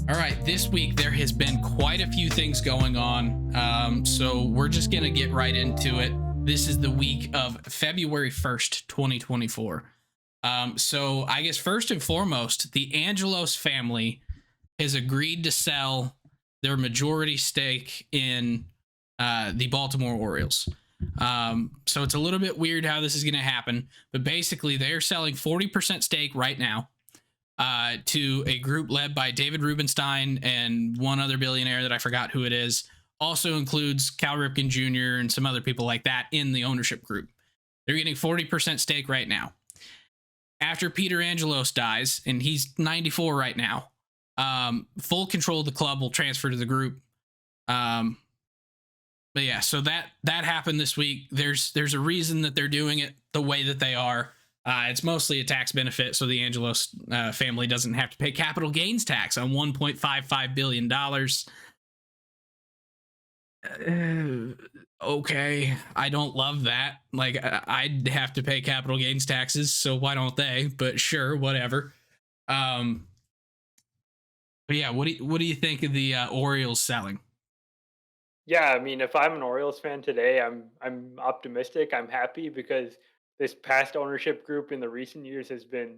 All right, this week there has been quite a few things going on. So we're just going to get right into it. This is the week of February 1st, 2024. So I guess first and foremost, the Angelos family has agreed to sell their majority stake in the Baltimore Orioles. So it's a little bit weird how this is going to happen, but basically they're selling 40% stake right now to a group led by David Rubenstein and one other billionaire that I forgot who it is. Also includes Cal Ripken Jr. and some other people like that in the ownership group. They're getting 40% stake right now. After Peter Angelos dies, and he's 94 right now, full control of the club will transfer to the group. But yeah, so that happened this week. There's a reason that they're doing it the way that they are. It's mostly a tax benefit, so the Angelos family doesn't have to pay capital gains tax on $1.55 billion. Okay, I don't love that. Like, I'd have to pay capital gains taxes, so why don't they? But sure, whatever. But yeah, what do you think of the Orioles selling? Yeah, I mean, if I'm an Orioles fan today, I'm optimistic. I'm happy because this past ownership group in the recent years has been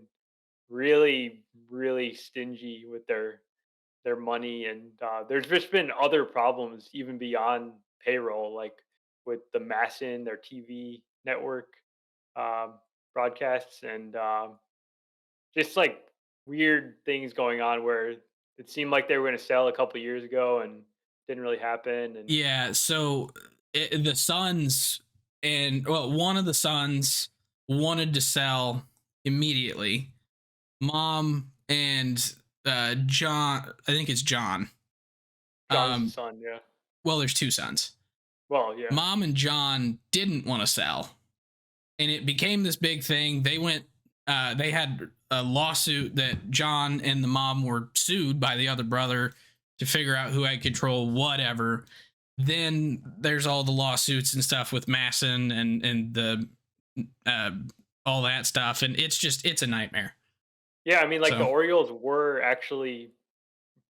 really, really stingy with their money, and there's just been other problems even beyond payroll, like with the Masson, their TV network um, broadcasts, and just like weird things going on where it seemed like they were going to sell a couple years ago and didn't really happen, and Yeah, so the Suns and well, one of the Suns wanted to sell immediately. Mom and John, I think it's John. John's the Um, son, yeah. well, there's two sons. Well, yeah. Mom and John didn't want to sell, and it became this big thing. They had a lawsuit that John and the mom were sued by the other brother to figure out who had control, whatever. Then there's all the lawsuits and stuff with Masson and the uh, all that stuff, and it's a nightmare. Yeah, I mean, like, the So Orioles were actually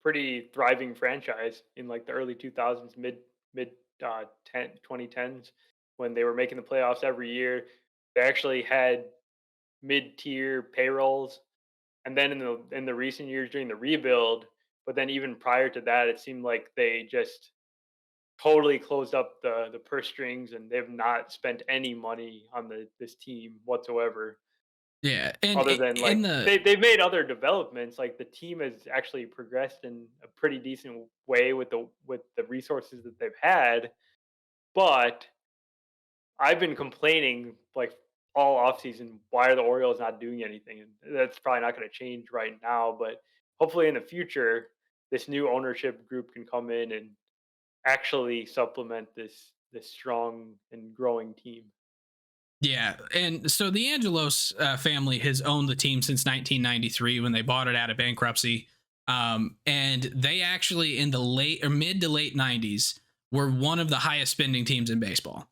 pretty thriving franchise in, like, the early 2000s, mid, 2010s when they were making the playoffs every year. They actually had mid-tier payrolls, and then in the recent years during the rebuild, but then even prior to that, it seemed like they just totally closed up the purse strings, and they've not spent any money on this team whatsoever. yeah, and Other than, in like, the they've made other developments, like, the team has actually progressed in a pretty decent way with the resources that they've had, but I've been complaining, like, all offseason, "Why are the Orioles not doing anything?" And that's probably not gonna change right now, but hopefully in the future, this new ownership group can come in and actually supplement this strong and growing team. Yeah, and so the Angelos family has owned the team since 1993 when they bought it out of bankruptcy. And they actually, in the late or mid to late 90s, were one of the highest spending teams in baseball.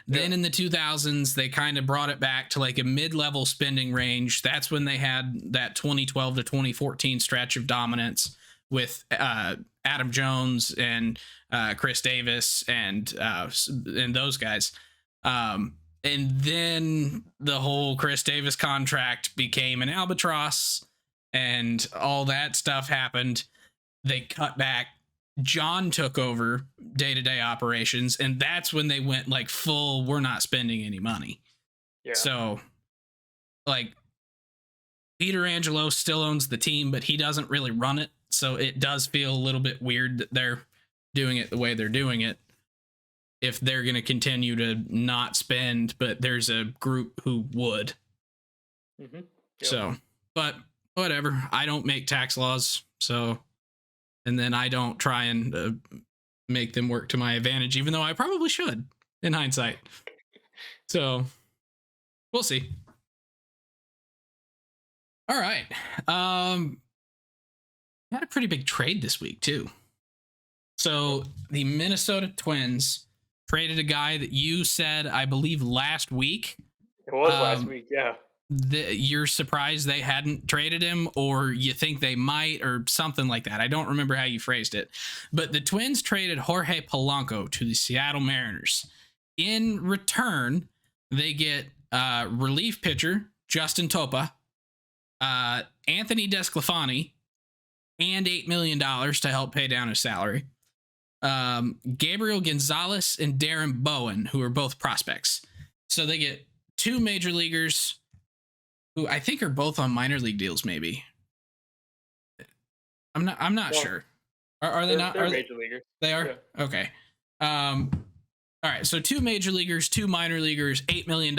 Yeah. Then in the 2000s, they kind of brought it back to like a mid level spending range. That's when they had that 2012 to 2014 stretch of dominance with Adam Jones and Chris Davis and those guys. And then the whole Chris Davis contract became an albatross and all that stuff happened. They cut back. John took over day-to-day operations, and that's when they went like full, we're not spending any money. Yeah. So like Peter Angelo still owns the team, but he doesn't really run it. So it does feel a little bit weird that they're doing it the way they're doing it if they're going to continue to not spend, but there's a group who would. Mhm. Yep. So, but whatever. I don't make tax laws. So, and then I don't try and make them work to my advantage, even though I probably should in hindsight. So, we'll see. All right. Had a pretty big trade this week, too. So, the Minnesota Twins traded a guy that you said, I believe, last week. It was last Um, week, yeah. you're surprised they hadn't traded him, or you think they might, or something like that. I don't remember how you phrased it, but the Twins traded Jorge Polanco to the Seattle Mariners. In return, they get relief pitcher Justin Topa, Anthony Desclafani, and $8 million to help pay down his salary. Gabriel Gonzalez and Darren Bowen, who are both prospects. So they get two major leaguers who I think are both on minor league deals. Maybe I'm not Well, sure. Are they not? they're Are major leaguers. they are? Yeah. Okay. All right. So two major leaguers, two minor leaguers, $8 million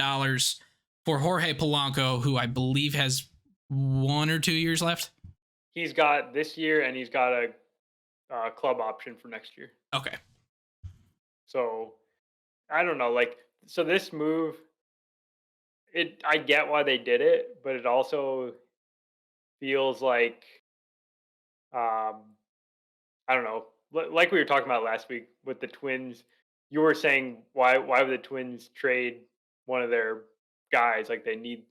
for Jorge Polanco, who I believe has 1 or 2 years left. He's got this year, and he's got a club option for next year. Okay. So I don't know. Like, so this move, I get why they did it, but it also feels like, um, I don't know. Like we were talking about last week with the Twins, you were saying why would the Twins trade one of their guys? Like they need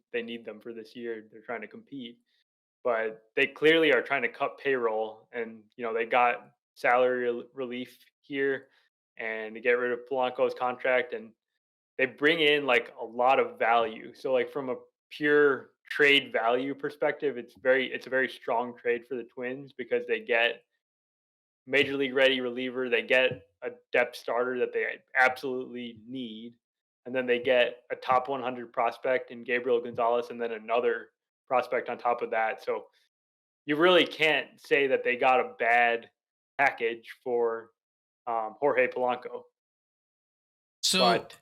them for this year. They're trying to compete, but they clearly are trying to cut payroll, and they got salary relief here, and to get rid of Polanco's contract, and they bring in like a lot of value. So like from a pure trade value perspective, it's a very strong trade for the Twins because they get major league ready reliever, they get a depth starter that they absolutely need, and then they get a top 100 prospect in Gabriel Gonzalez, and then another prospect on top of that. So you really can't say that they got a bad package for Jorge Polanco. So But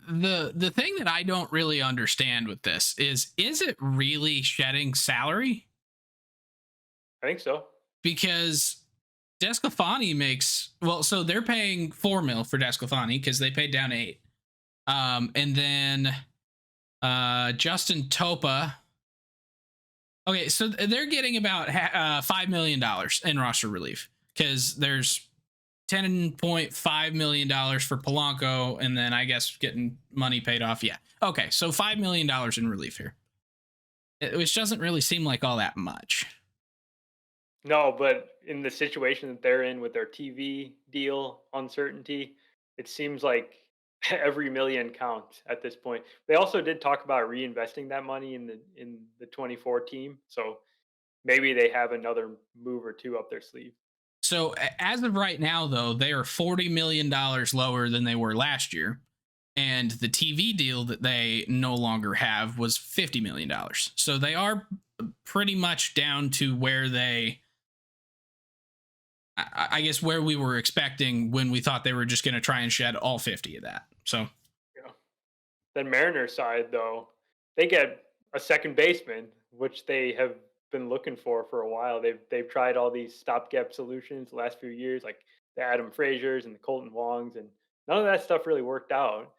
the thing that I don't really understand with this is it really shedding salary? I think so. Because Desclafani makes, well, so they're paying $4 million for Desclafani because they paid down 8. And then Justin Topa. Okay, so they're getting about $5 million in roster relief because there's $10.5 million for Polanco, and then I guess getting money paid off. Yeah. Okay, so $5 million in relief here, which doesn't really seem like all that much. No, but in the situation that they're in with their TV deal uncertainty, it seems like every million counts at this point. They also did talk about reinvesting that money in the 24 team, so maybe they have another move or two up their sleeve. So as of right now, though, they are $40 million lower than they were last year, and the TV deal that they no longer have was $50 million. So they are pretty much down to where I guess where we were expecting when we thought they were just going to try and shed all 50 of that. So Yeah. Then Mariners side though, they get a second baseman, which they have been looking for a while. They've tried all these stopgap solutions the last few years, like the Adam Frazier's and the Colton Wongs, and none of that stuff really worked out.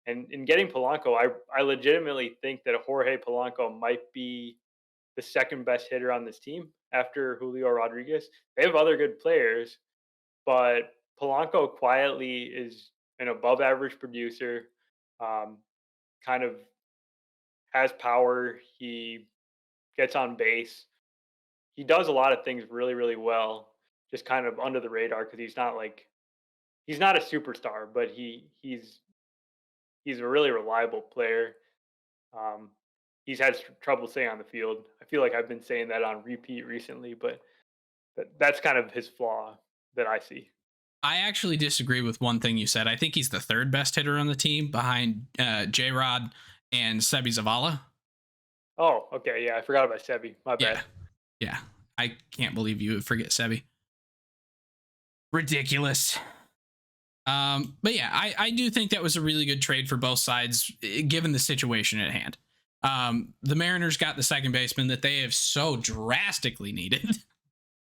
And in getting Polanco, I legitimately think that Jorge Polanco might be the second best hitter on this team after Julio Rodriguez. They have other good players, but Polanco quietly is an above average producer. Um, Kind of has power. He gets on base. He does a lot of things really, really well, just kind of under the radar because he's not a superstar, but he's a really reliable player. Um, he's had trouble staying on the field. I feel like I've been saying that on repeat recently, but that's kind of his flaw that I see. I actually disagree with one thing you said. I think he's the third best hitter on the team behind J Rod and Sebi Zavala. Oh, okay, yeah, I forgot about Sebi. My Yeah. bad. Yeah. I can't believe you would forget Sebi. Ridiculous. But yeah, I do think that was a really good trade for both sides, given the situation at hand. The Mariners got the second baseman that they have so drastically needed.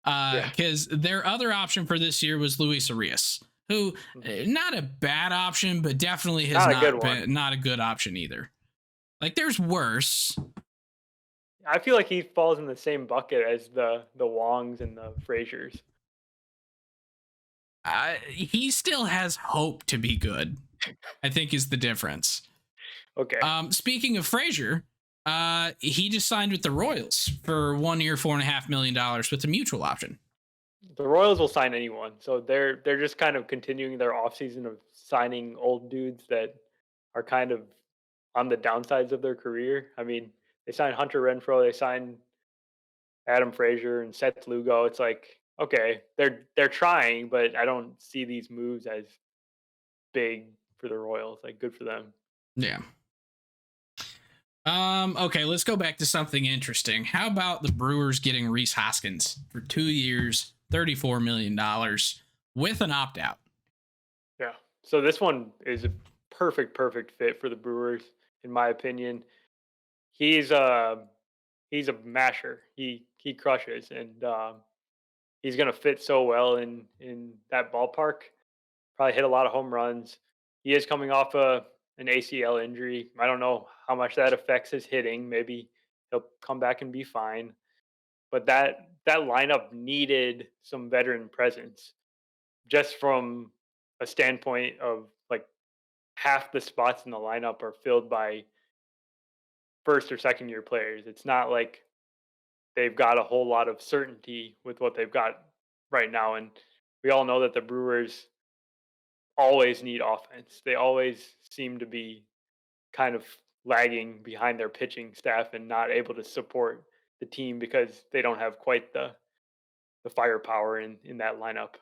Yeah. Because their other option for this year was Luis Arias, who not a bad option, but definitely has Not a good not one. been not a good option either. Like there's worse. I feel like he falls in the same bucket as the Wongs and the Fraziers. He still has hope to be good, I think is the difference. Okay. Speaking of Frazier, He just signed with the Royals for 1 year, $4.5 million with a mutual option. The Royals will sign anyone, so they're just kind of continuing their offseason of signing old dudes that are kind of on the downsides of their career. I mean, they signed Hunter Renfroe, they signed Adam Frazier and Seth Lugo. It's like, okay, they're trying, but I don't see these moves as big for the Royals. Like, good for them. Yeah. Okay, let's go back to something interesting. How about the Brewers getting Reese Hoskins for 2 years, $34 million with an opt out? Yeah. So this one is a perfect fit for the Brewers, in my opinion. He's a he's a masher. He crushes, and he's gonna fit so well in that ballpark. Probably hit a lot of home runs. He is coming off an ACL injury. I don't know how much that affects his hitting. Maybe he'll come back and be fine. But that lineup needed some veteran presence, just from a standpoint of like half the spots in the lineup are filled by first or second year players. It's not like they've got a whole lot of certainty with what they've got right now. And we all know that the Brewers always need offense. They always seem to be kind of lagging behind their pitching staff and not able to support the team because they don't have quite the firepower in that lineup.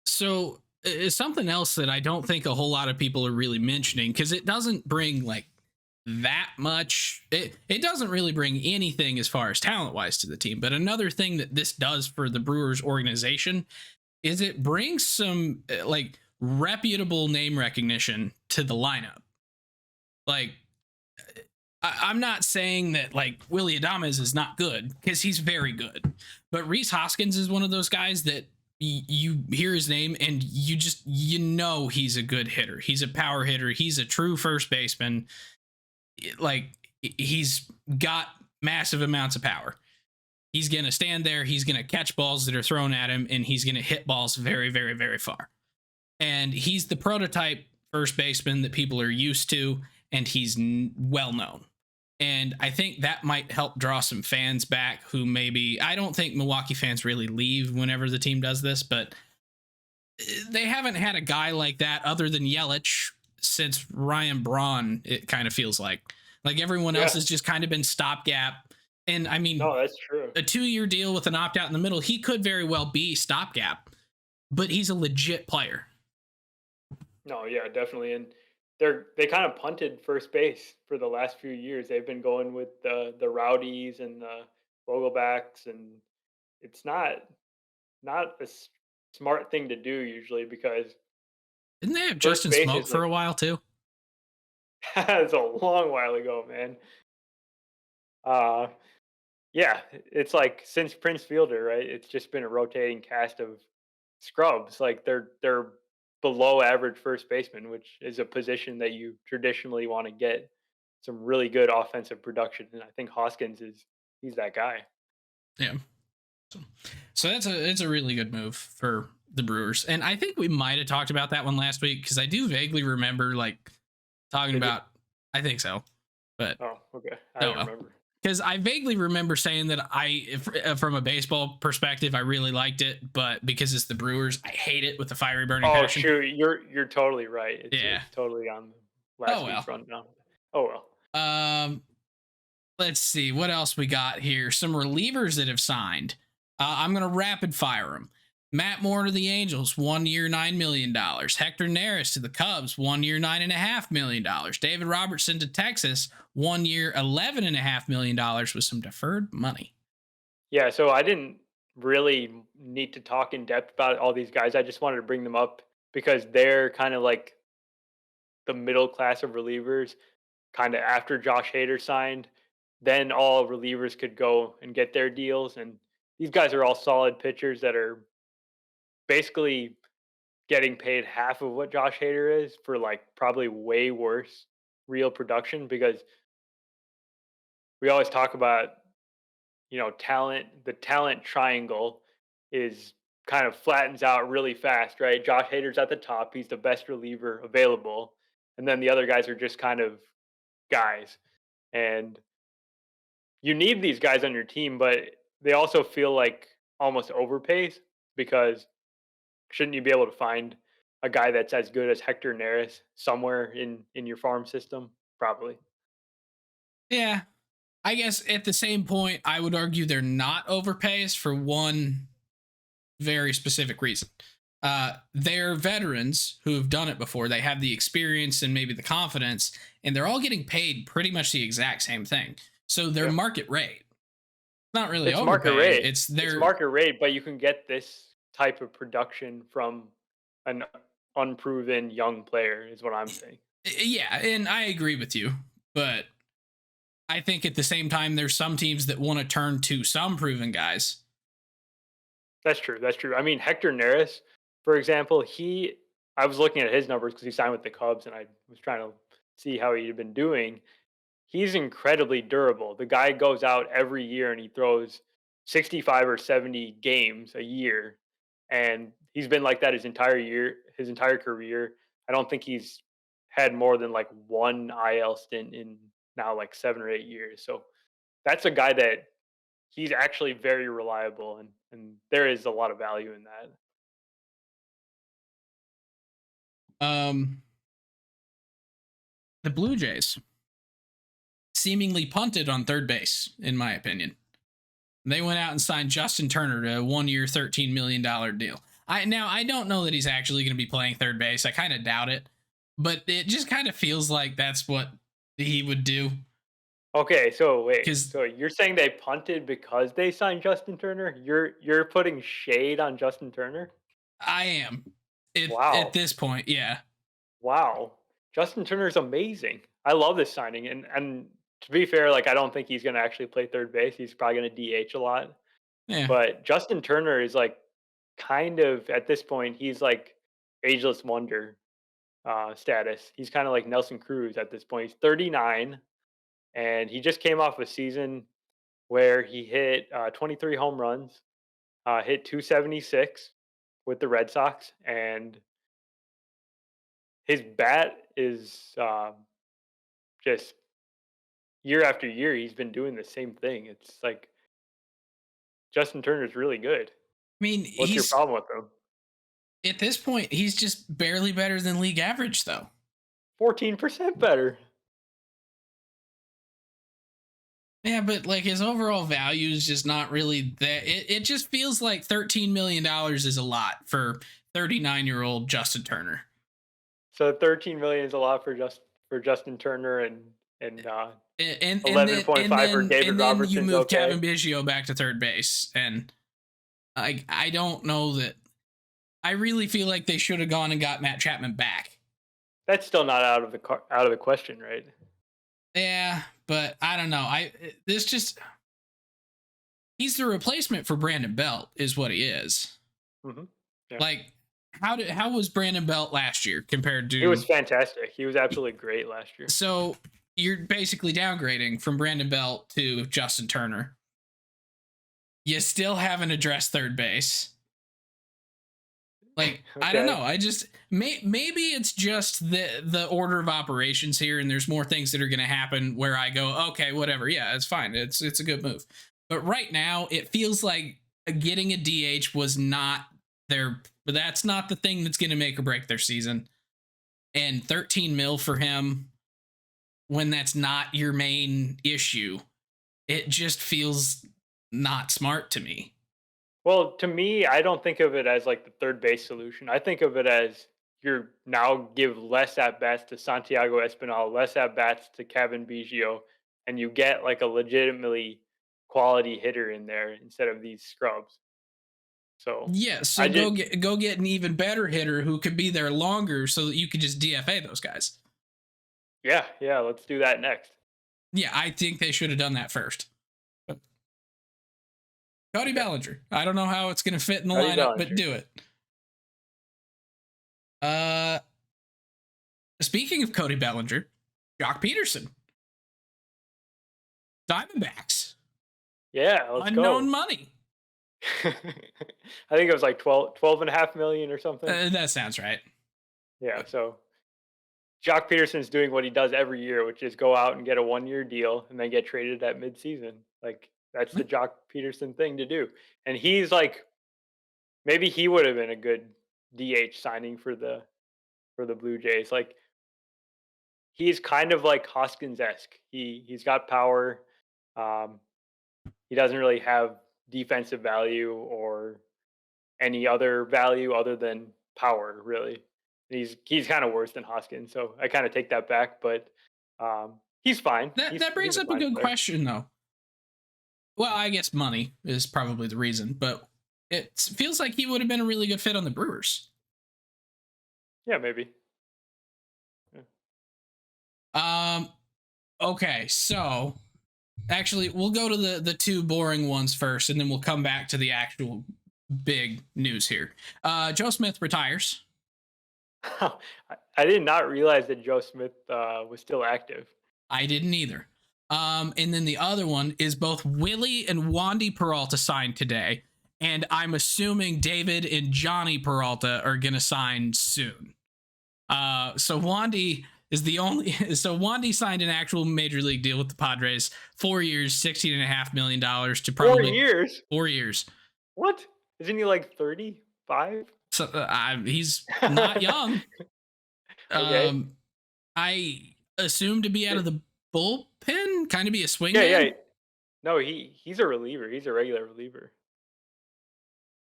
So it's something else that I don't think a whole lot of people are really mentioning because it doesn't bring like that much. It doesn't really bring anything as far as talent wise to the team. But another thing that this does for the Brewers organization is it brings some like reputable name recognition to the lineup. Like I'm not saying that like Willie Adames is not good because he's very good, but Reese Hoskins is one of those guys that you hear his name and you know he's a good hitter. He's a power hitter. He's a true first baseman. Like he's got massive amounts of power. He's gonna stand there. He's gonna catch balls that are thrown at him, and he's gonna hit balls very, very, very far. And he's the prototype first baseman that people are used to, and he's well known. And I think that might help draw some fans back who maybe I don't think Milwaukee fans really leave whenever the team does this, but they haven't had a guy like that other than Yelich since Ryan Braun. It kind of feels like everyone else Yeah, has just kind of been stopgap. And I mean, no, that's true. a 2 year deal with an opt out in the middle, he could very well be stopgap, but he's a legit player. No, yeah, definitely. And they kind of punted first base for the last few years. They've been going with the Rowdies and the Vogelbacks, and it's not a smart thing to do usually because Didn't they have first Justin base Smoke is for like a while too? it's a long while ago, man. Uh yeah, it's like since Prince Fielder, right? It's just been a rotating cast of scrubs. Like they're below average first baseman, which is a position that you traditionally want to get some really good offensive production. And I think Hoskins is he's that guy. Yeah. So, so that's a really good move for the Brewers. And I think we might have talked about that one last week because I do vaguely remember like talking Did you? about I think so. But Oh, okay. I oh don't well. remember. Because I vaguely remember saying that from a baseball perspective, I really liked it, but because it's the Brewers, I hate it with a fiery burning Oh passion. shoot, you're totally right. Yeah. It's totally on Oh last well. week's rundown. Oh well. Um, let's see what else we got here. Some relievers that have signed. I'm gonna rapid fire them. Matt Moore to the Angels, 1 year, $9 million. Hector Neris to the Cubs, 1 year, $9.5 million. David Robertson to Texas, 1 year, $11.5 million with some deferred money. Yeah, so I didn't really need to talk in depth about all these guys. I just wanted to bring them up because they're kind of like the middle class of relievers, kind of after Josh Hader signed. Then all relievers could go and get their deals. And these guys are all solid pitchers that are basically getting paid half of what Josh Hader is for like probably way worse real production because we always talk about talent. The talent triangle is kind of flattens out really fast, right? Josh Hader's at the top. He's the best reliever available. And then the other guys are just kind of guys. And you need these guys on your team, but they also feel like almost overpays because shouldn't you be able to find a guy that's as good as Hector Neris somewhere in your farm system? Probably. Yeah, I guess at the same point, I would argue they're not overpays for one very specific reason. They're veterans who have done it before. They have the experience and maybe the confidence, and they're all getting paid pretty much the exact same thing. So they're Yep. market rate. Not really It's market overpay. rate. It's It's their market rate, but you can get this type of production from an unproven young player is what I'm saying. yeah, and I agree with you, but I think at the same time, there's some teams that want to turn to some proven guys. That's true. That's true. I mean, Hector Neris, for example, I was looking at his numbers because he signed with the Cubs, and I was trying to see how he had been doing. He's incredibly durable. The guy goes out every year and he throws 65 or 70 games a year, and he's been like that his entire career. I don't think he's had more than like one IL stint in now like 7 or 8 years. So that's a guy that he's actually very reliable, and there is a lot of value in that. Um, the Blue Jays seemingly punted on third base, in my opinion. They went out and signed Justin Turner to a 1 year, $13 million deal. I don't know that he's actually going to be playing third base. I kind of doubt it, but it just kind of feels like that's what he would do. Okay, so wait, Because so you're saying they punted because they signed Justin Turner? You're putting shade on Justin Turner? I am at Wow. this point, yeah, Wow. Justin Turner is amazing. I love this signing, and to be fair, like I don't think he's going to actually play third base. He's probably going to DH a lot. yeah. But Justin Turner is like kind of at this point, he's like ageless wonder status. He's kind of like Nelson Cruz at this point. He's 39, and he just came off a season where he hit 23 home runs, hit 276 with the Red Sox, and his bat is just year after year, he's been doing the same thing. It's like Justin Turner's really good. I mean, What's your he's problem with him? at this point, he's just barely better than league average, though. 14% better. Yeah, but like his overall value is just not really that. It just feels like $13 million is a lot for 39-year-old Justin Turner. So 13 million is a lot for Justin Turner, and And 11.5 for David then you Robertson's move Kevin okay. Biggio back to third base, and I don't know that. I really feel like they should have gone and got Matt Chapman back. That's still not out of the question, right? Yeah, but I don't know. This just he's the replacement for Brandon Belt, is what he is. Hmm. Yeah, Like, how was Brandon Belt last year compared he was to? fantastic. He was absolutely great last year. So you're basically downgrading from Brandon Belt to Justin Turner. You still haven't addressed third base. Like, I don't Okay. know. I just maybe it's just the order of operations here, and there's more things that are going to happen where I go, okay, whatever. Yeah, it's fine. It's a good move. But right now, it feels like getting a DH was not their. But that's not the thing that's going to make or break their season. And 13 mil for him when that's not your main issue, it just feels not smart to me. Well, to me, I don't think of it as like the third base solution. I think of it as you're now give less at bats to Santiago Espinal, less at bats to Kevin Biggio, and you get like a legitimately quality hitter in there instead of these scrubs. So Yeah, so I just go get an even better hitter who could be there longer so that you could just DFA those guys. yeah, yeah, let's do that next. Yeah, I think they should have done that first. But Cody Okay. Bellinger. I don't know how it's going to fit in the Cody lineup, but Bellinger. do it. Uh Speaking of Cody Bellinger, Jock Peterson. Diamondbacks. Yeah, let's Unknown go. money. I think it was like 12.5 million or something. That sounds right. Yeah, so Jock Peterson's doing what he does every year, which is go out and get a 1 year deal and then get traded at midseason. Like that's the Jock Peterson thing to do. And he's like maybe he would have been a good DH signing for the Blue Jays. Like he's kind of like Hoskins esque. He's got power. Um, he doesn't really have defensive value or any other value other than power, really. He's kind of worse than Hoskins, so I kind of take that back. But he's fine. That He's brings a up a fine good player. question, though. Well, I guess money is probably the reason, but it feels like he would have been a really good fit on the Brewers. Yeah, maybe. Yeah. Um. Okay, so actually, we'll go to the two boring ones first, and then we'll come back to the actual big news here. Joe Smith retires. I did not realize that Joe Smith was still active. I didn't either. And then the other one is both Willie and Wandy Peralta signed today, and I'm assuming David and Johnny Peralta are gonna sign soon. So Wandy is the only. So Wandy signed an actual major league deal with the Padres, 4 years, $16.5 million to probably 4 years? 4 years. What? Isn't he like 35? So he's not young. Okay. I assume to be out of It- the bullpen, kind of be a yeah, yeah. swingman. No, he's a reliever. He's a regular reliever.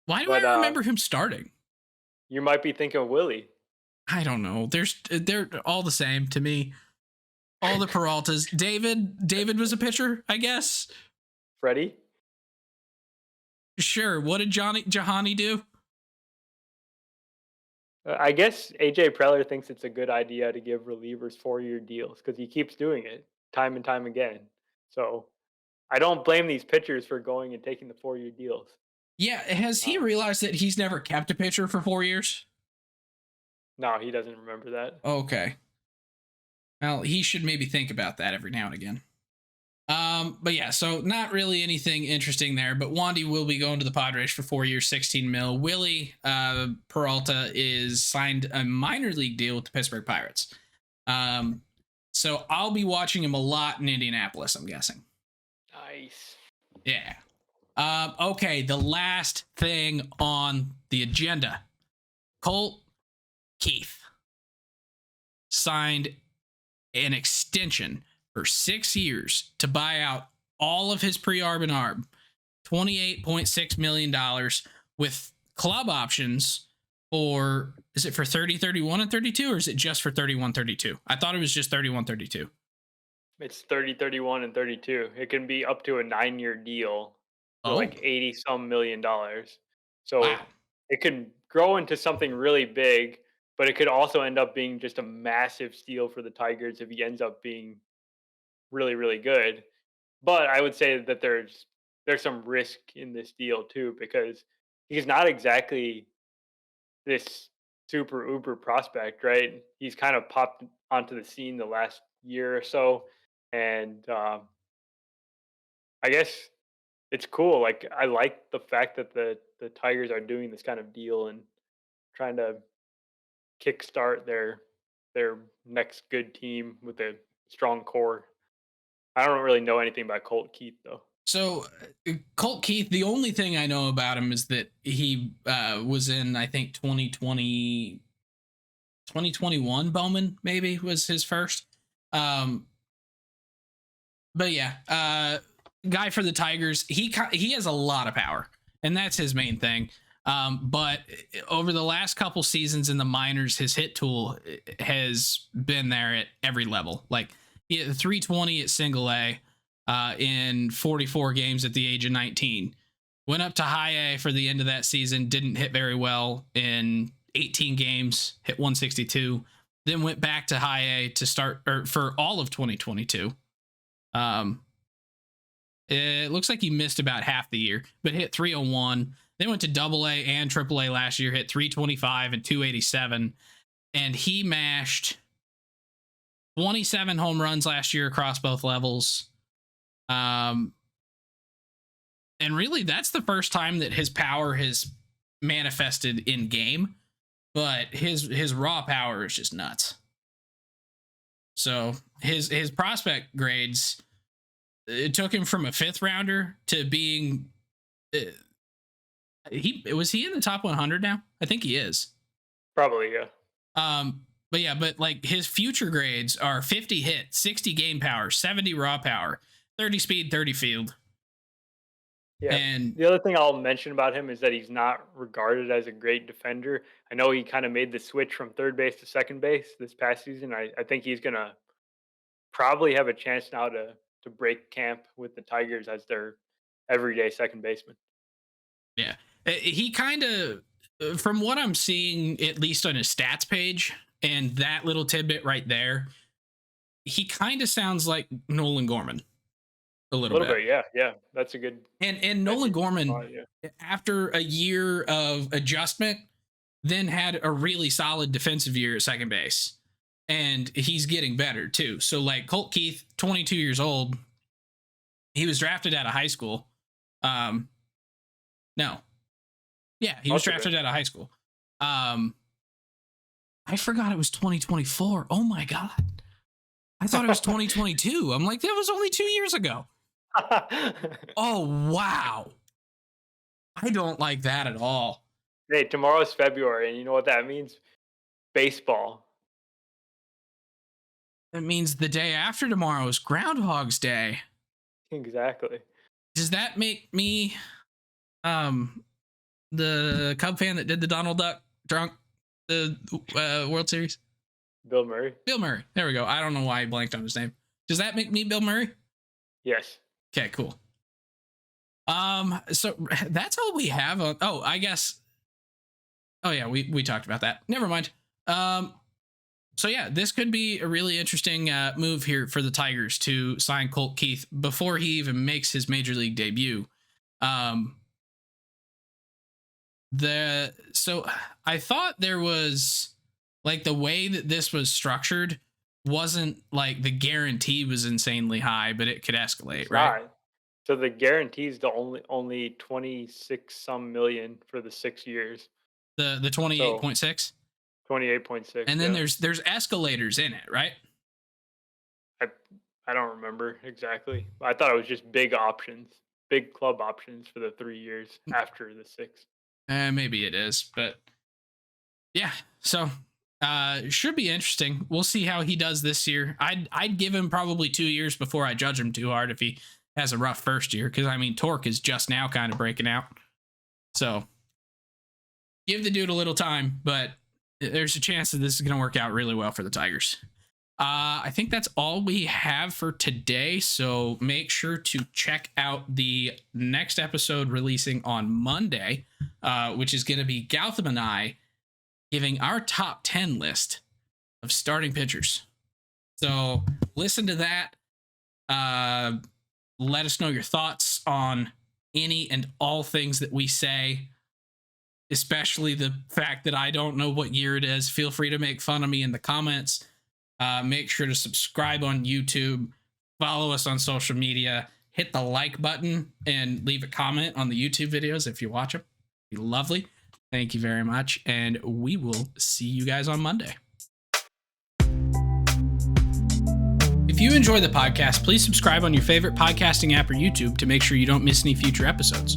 Why do But I remember him starting? you might be thinking of Willie. I don't know. They're all the same to me. All the Peraltas. David was a pitcher, I guess. Freddie? Sure. What did Jahani do? I guess AJ Preller thinks it's a good idea to give relievers 4-year deals because he keeps doing it time and time again. So I don't blame these pitchers for going and taking the 4-year deals. Yeah. Has he Uh, realized that he's never kept a pitcher for 4 years? no, he doesn't remember that. Okay. Well, he should maybe think about that every now and again. But yeah, so not really anything interesting there. But Wandy will be going to the Padres for 4 years, 16 mil. Willie Peralta is signed a minor league deal with the Pittsburgh Pirates. So I'll be watching him a lot in Indianapolis, I'm guessing. Nice. Yeah. Okay, the last thing on the agenda. Colt Keith signed an extension for 6 years to buy out all of his pre-arb and arb, $28.6 million with club options for, is it for 30, 31, and 32, or is it just for 31, 32? I thought it was just 31, 32. It's 30, 31, and 32. It can be up to a 9-year deal for Oh, like 80 some $1 million. So wow. it could grow into something really big, but it could also end up being just a massive steal for the Tigers if he ends up being really, really good. But I would say that there's some risk in this deal too because he's not exactly this super uber prospect, right? He's kind of popped onto the scene the last year or so, and I guess it's cool. Like I like the fact that the Tigers are doing this kind of deal and trying to kickstart their next good team with a strong core. I don't really know anything about Colt Keith though. So Colt Keith, the only thing I know about him is that he was in, I think, 2021 Bowman maybe was his first. But yeah, guy for the Tigers, he has a lot of power, and that's his main thing. But over the last couple seasons in the minors, his hit tool has been there at every level. Like he had 320 at single A in 44 games at the age of 19. Went up to high A for the end of that season, didn't hit very well in 18 games, hit 162. Then went back to high A to start or for all of 2022. It looks like he missed about half the year, but hit 301. Then went to double A and triple A last year, hit 325 and 287. And he mashed 27 home runs last year across both levels. And really, that's the first time that his power has manifested in game, but his raw power is just nuts. So his prospect grades it took him from a 5th rounder to being uh, he in the top 100 now? I think he is. Probably, yeah. But yeah, but like his future grades are 50 hit, 60 game power, 70 raw power, 30 speed, 30 field. Yeah. And The other thing I'll mention about him is that he's not regarded as a great defender. I know he kind of made the switch from third base to second base this past season. I think he's gonna probably have a chance now to break camp with the Tigers as their everyday second baseman. yeah, he kind of, from what I'm seeing, at least on his stats page, and that little tidbit right there, he kind of sounds like Nolan Gorman a A little little bit. bit, yeah, yeah. That's a good. And That's a Nolan good Gorman, thought, yeah. after a year of adjustment, then had a really solid defensive year at second base. And he's getting better too. So like Colt Keith, 22 years old, he was drafted out of high school. No. Yeah, he was drafted out of high school. I forgot it was 2024. Oh my God. I thought it was 2022. I'm like, that was only 2 years ago. Oh, wow. I don't like that at all. Hey, tomorrow's February, and you know what that means? Baseball. That means the day after tomorrow is Groundhog's Day. Exactly. Does that make me the Cub fan that did the Donald Duck drunk the World Series? Bill Murray. Bill Murray. There we go. I don't know why I blanked on his name. Does that make me Bill Murray? Yes. Okay, cool. So that's all we have on. Oh, I guess. Oh yeah, we talked about that. Never mind. So yeah, this could be a really interesting move here for the Tigers to sign Colt Keith before he even makes his major league debut. So I thought there was, like, the way that this was structured wasn't like the guarantee was insanely high, but it could escalate, right? So the guarantee is the only 26 some million for the 6 years. The 28.6. 28.6. And then there's escalators in it, right? I don't remember exactly. I thought it was just big options, big club options for the 3 years after the 6. Maybe it is, but yeah. So should be interesting. We'll see how he does this year. I'd give him probably 2 years before I judge him too hard if he has a rough first year, because I mean Torque is just now kind of breaking out. So give the dude a little time, but there's a chance that this is going to work out really well for the Tigers. I think that's all we have for today. So make sure to check out the next episode releasing on Monday, which is going to be Gautam and I giving our top 10 list of starting pitchers. So listen to that. Let us know your thoughts on any and all things that we say, especially the fact that I don't know what year it is. Feel free to make fun of me in the comments. Make sure to subscribe on YouTube, follow us on social media, hit the like button, and leave a comment on the YouTube videos if you watch them. It'd be lovely. Thank you very much, and we will see you guys on Monday. If you enjoy the podcast, please subscribe on your favorite podcasting app or YouTube to make sure you don't miss any future episodes.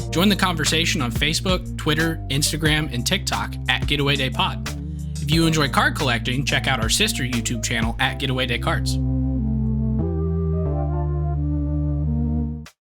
Join the conversation on Facebook, Twitter, Instagram, and TikTok at Getaway Day Pod. If you enjoy card collecting, check out our sister YouTube channel at Getaway Day Cards.